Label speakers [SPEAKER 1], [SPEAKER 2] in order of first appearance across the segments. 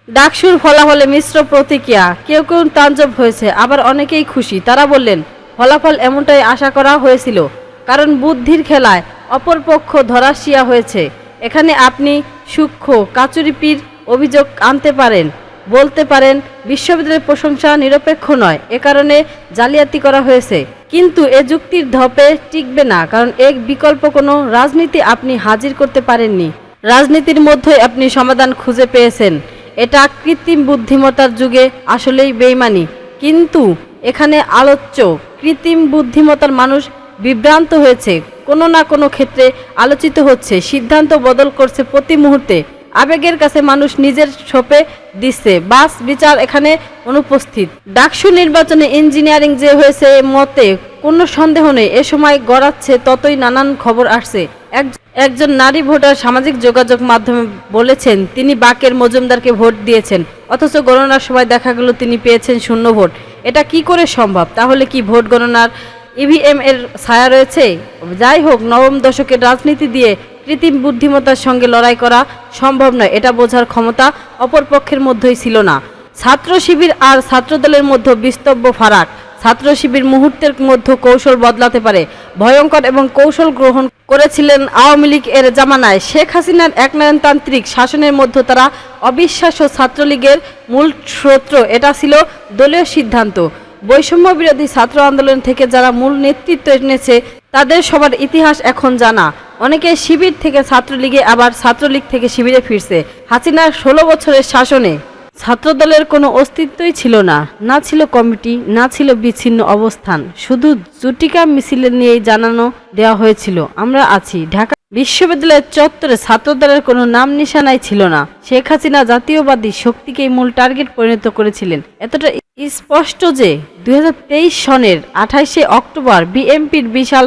[SPEAKER 1] ডাকসুর ফলাফলে মিশ্র প্রতিক্রিয়া, কেউ কেউ তাজ্জব হয়েছে, আবার অনেকেই খুশি। তারা বললেন, ফলাফল এমনটাই আশা করা হয়েছিল, কারণ বুদ্ধির খেলায় অপরপক্ষ ধরাশিয়া হয়েছে। এখানে আপনি সূক্ষ্ম কাচুরিপির অভিযোগ আনতে পারেন, বলতে পারেন বিশ্ববিদ্যালয়ের প্রশংসা নিরপেক্ষ নয়, এ কারণে জালিয়াতি করা হয়েছে। কিন্তু এ যুক্তির ধপে টিকবে না, কারণ এক বিকল্প কোনো রাজনীতি আপনি হাজির করতে পারেননি। রাজনীতির মধ্যেই আপনি সমাধান খুঁজে পেয়েছেন। এটা কৃত্রিম বুদ্ধিমত্তার যুগে আসলেই বেইমানি। কিন্তু এখানে আলোচ্য কৃত্রিম বুদ্ধিমত্তার মানুষ বিভ্রান্ত হয়েছে, কোনো না কোনো ক্ষেত্রে আলোচিত হচ্ছে, সিদ্ধান্ত বদল করছে প্রতি মুহূর্তে। আবেগের কাছে মানুষ নিজের সঁপে দিচ্ছে, বাস বিচার এখানে অনুপস্থিত। ডাকসু নির্বাচনে ইঞ্জিনিয়ারিং যে হয়েছে মতে কোনো সন্দেহ নেই। এ সময় গড়াচ্ছে ততই নানান খবর আসছে। একজন নারী ভোটার সামাজিক যোগাযোগ মাধ্যমে বলেছেন তিনি বাকের মজুমদারকে ভোট দিয়েছেন, অথচ গণনার সময় দেখা গেল তিনি পেয়েছেন 0 ভোট। এটা কি করে সম্ভব? তাহলে কি ভোট গণনার ইভিএম এর ছায়া রয়েছে? যাই হোক, নবম দশকের রাজনীতি দিয়ে কৃত্রিম বুদ্ধিমত্তার সঙ্গে লড়াই করা সম্ভব নয়, এটা বোঝার ক্ষমতা অপরপক্ষের মধ্যেই ছিল না। ছাত্র শিবির আর ছাত্রদলের মধ্যে বিস্তব্য ফারাক। ছাত্র শিবির মুহূর্তের মধ্যে কৌশল বদলাতে পারে। ভয়ঙ্কর এবং কৌশল গ্রহণ করেছিলেন আওয়ামী লীগ এর জামানায়। শেখ হাসিনার একনায়নতান্ত্রিক শাসনের মধ্যে তারা অবিশ্বাস্য। ছাত্রলীগের মূল স্রোত এটা ছিল দলীয় সিদ্ধান্ত। বৈষম্য বিরোধী ছাত্র আন্দোলন থেকে যারা মূল নেতৃত্ব এনেছে তাদের সবার ইতিহাস এখন জানা। অনেকে শিবির থেকে ছাত্রলীগে, আবার ছাত্রলীগ থেকে শিবিরে ফিরছে। হাসিনার 16 বছরের শাসনে ছাত্রদলের কোনো অস্তিত্বই ছিল না, না ছিল কমিটি, না ছিল বিচ্ছিন্ন অবস্থান। শুধু জুটিকা মিছিল নিয়েই জানানো দেওয়া হয়েছিল আমরা আছি। ঢাকা বিশ্ববিদ্যালয়ের চত্বরে ছাত্রদলের কোনো নাম নিশানাই ছিল না। শেখ হাসিনা জাতীয়বাদী শক্তিকেই মূল টার্গেট পরিণত করেছিলেন। এতটা স্পষ্ট যে 2023 সনের 28শে অক্টোবর বিএনপির বিশাল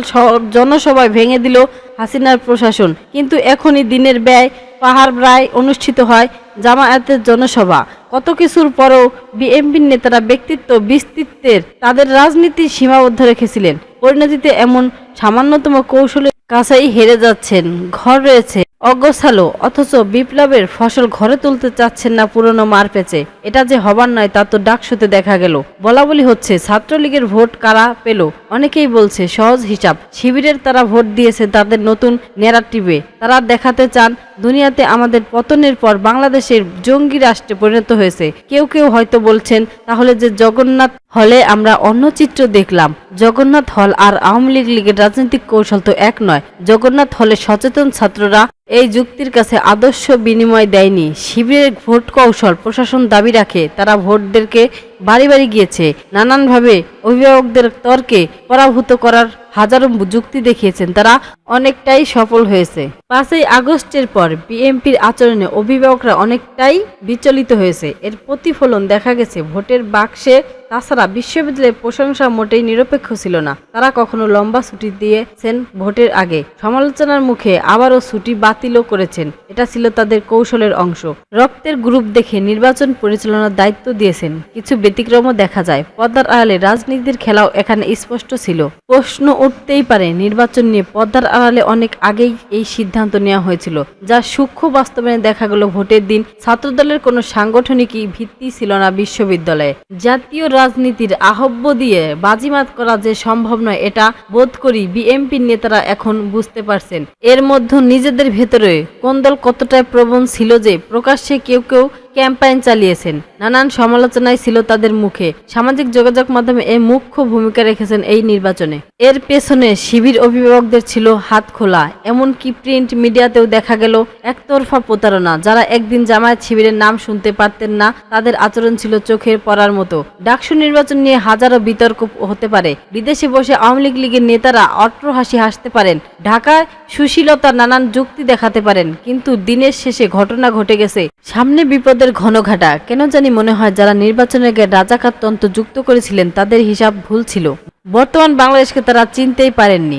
[SPEAKER 1] জনসভায় ভেঙে দিল হাসিনার প্রশাসন। কিন্তু এখনই দিনের ব্যয় পাহাড় রায় অনুষ্ঠিত হয় জামায়াতের জনসভা। কত কিছুর পরও বিএনপির নেতারা ব্যক্তিত্ব বিস্তৃতের তাদের রাজনীতির সীমাবদ্ধ রেখেছিলেন। পরিণতিতে এমন সামান্যতম কৌশলের কাছেই হেরে যাচ্ছেন। ঘর রয়েছে অগোছালো, অথচ বিপ্লবের ফসল ঘরে তুলতে চাচ্ছেন না পুরনো মার পেঁচে। এটা যে হবার নয় তা তো ডাকসুতে দেখা গেল। বলা বলি হচ্ছে ছাত্রলীগের ভোট কারা পেল? অনেকেই বলছে সহজ হিসাব, শিবিরের তারা ভোট দিয়েছে তাদের নতুন ন্যারেটিভে। তারা দেখাতে চান দুনিয়াতে আমাদের পতনের পর বাংলাদেশের জঙ্গি রাষ্ট্রে পরিণত হয়েছে। কেউ কেউ হয়তো বলছেন তাহলে যে জগন্নাথ হলে আমরা অন্য চিত্র দেখলাম। জগন্নাথ হল আর আওয়ামী লীগের রাজনৈতিক কৌশল তো এক নয়। জগন্নাথ হলে সচেতন ছাত্ররা এই যুক্তির কাছে আদর্শ বিনিময় দেয়নি। শিবিরের ভোট কৌশল প্রশাসন দাবি রাখে তারা ভোটদেরকে বাড়ি বাড়ি গিয়েছে, নানানভাবে অভিভাবকদের তর্কে পরাভূত করার হাজারো যুক্তি দেখিয়েছেন। তারা অনেকটাই সফল হয়েছে। 5ই আগস্টের পর বিএনপির আচরণে অভিভাবকরা অনেকটাই বিচলিত হয়েছে। এর প্রতিফলন দেখা গেছে ভোটের বাক্সে। তাছাড়া বিশ্ববিদ্যালয়ের প্রশংসা মোটেই নিরপেক্ষ ছিল না। তারা কখনো লম্বা ছুটি দিয়েছেন ভোটের আগে, সমালোচনার মুখে আবারও ছুটি বাতিলও করেছেন। এটা ছিল তাদের কৌশলের অংশ। রক্তের গ্রুপ দেখে নির্বাচন পরিচালনার দায়িত্ব দিয়েছেন। কিছু ব্যতিক্রমও দেখা যায়। পর্দার আড়ালে রাজনীতির খেলাও এখানে স্পষ্ট ছিল। প্রশ্ন উঠতেই পারে, নির্বাচন নিয়ে পর্দার আড়ালে অনেক আগেই এই সিদ্ধান্ত নেওয়া হয়েছিল, যা সূক্ষ্ম বাস্তবায়নে দেখা গেল ভোটের দিন। ছাত্রদলের কোনো সাংগঠনিক ভিত্তি ছিল না বিশ্ববিদ্যালয়ে। জাতীয় রাজনীতির আহ্ব দিয়ে বাজিমাত করা যে সম্ভব নয়, এটা বোধ করি বিএনপির নেতারা এখন বুঝতে পারছেন। এর মধ্যে নিজেদের ভেতরে কোন দল কতটা প্রবণ ছিল যে প্রকাশ্যে কেউ কেউ ক্যাম্পেইন চালিয়েছেন। নানান সমালোচনাই ছিল তাদের মুখে। সামাজিক যোগাযোগ মাধ্যমে মুখ্য ভূমিকা রেখেছেন এই নির্বাচনে। এর পেছনে শিবির অভিভাবকদের ছিল হাত খোলা। এমনকি প্রিন্ট মিডিয়াতেও দেখা গেল একতরফা প্রতারণা। যারা একদিন জামায়াত শিবিরের নাম শুনতে পারতেন না, তাদের আচরণ ছিল চোখের পড়ার মতো। ডাকসু নির্বাচন নিয়ে হাজারো বিতর্ক হতে পারে। বিদেশে বসে আওয়ামী লীগের নেতারা অট্টহাসি হাসতে পারেন, ঢাকায় সুশীলতার নানান যুক্তি দেখাতে পারেন, কিন্তু দিনের শেষে ঘটনা ঘটে গেছে। সামনে বিপদের ঘনঘাটা। কেন জানি মনে হয় যারা নির্বাচনের আগে রাজাকার তন্ত্র যুক্ত করেছিলেন তাদের হিসাব ভুল ছিল। বর্তমান বাংলাদেশকে তারা চিনতেই পারেননি।